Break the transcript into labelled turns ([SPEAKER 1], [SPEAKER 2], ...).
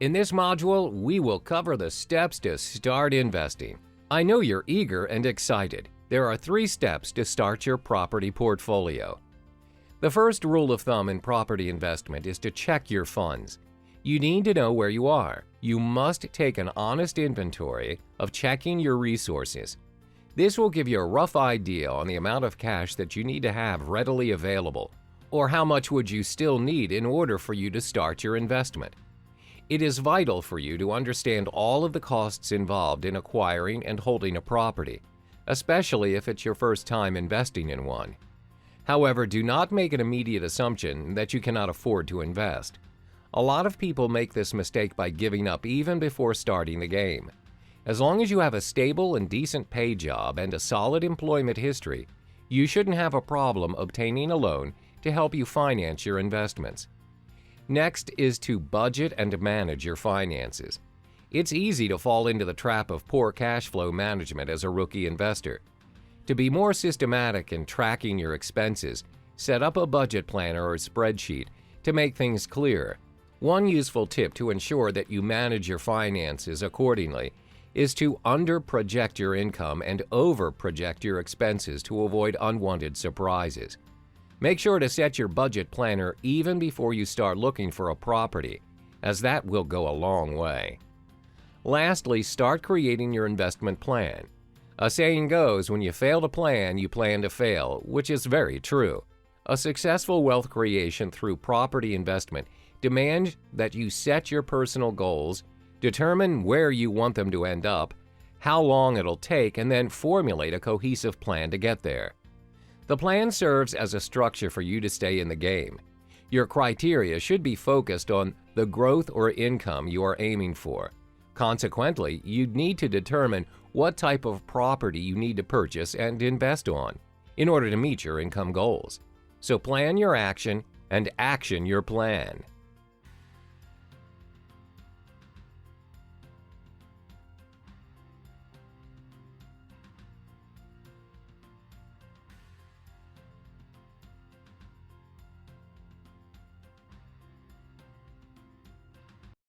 [SPEAKER 1] In this module, we will cover the steps to start investing. I know you're eager and excited. There are 3 steps to start your property portfolio. The first rule of thumb in property investment is to check your funds. You need to know where you are. You must take an honest inventory of checking your resources. This will give you a rough idea on the amount of cash that you need to have readily available, or how much would you still need in order for you to start your investment. It is vital for you to understand all of the costs involved in acquiring and holding a property, especially if it's your first time investing in one. However, do not make an immediate assumption that you cannot afford to invest. A lot of people make this mistake by giving up even before starting the game. As long as you have a stable and decent pay job and a solid employment history, you shouldn't have a problem obtaining a loan to help you finance your investments. Next is to budget and manage your finances. It's easy to fall into the trap of poor cash flow management as a rookie investor. To be more systematic in tracking your expenses, set up a budget planner or spreadsheet to make things clear. One useful tip to ensure that you manage your finances accordingly is to under-project your income and over-project your expenses to avoid unwanted surprises. Make sure to set your budget planner even before you start looking for a property, as that will go a long way. Lastly, start creating your investment plan. A saying goes, when you fail to plan, you plan to fail, which is very true. A successful wealth creation through property investment demands that you set your personal goals, determine where you want them to end up, how long it'll take, and then formulate a cohesive plan to get there. The plan serves as a structure for you to stay in the game. Your criteria should be focused on the growth or income you are aiming for. Consequently, you'd need to determine what type of property you need to purchase and invest on in order to meet your income goals. So plan your action and action your plan.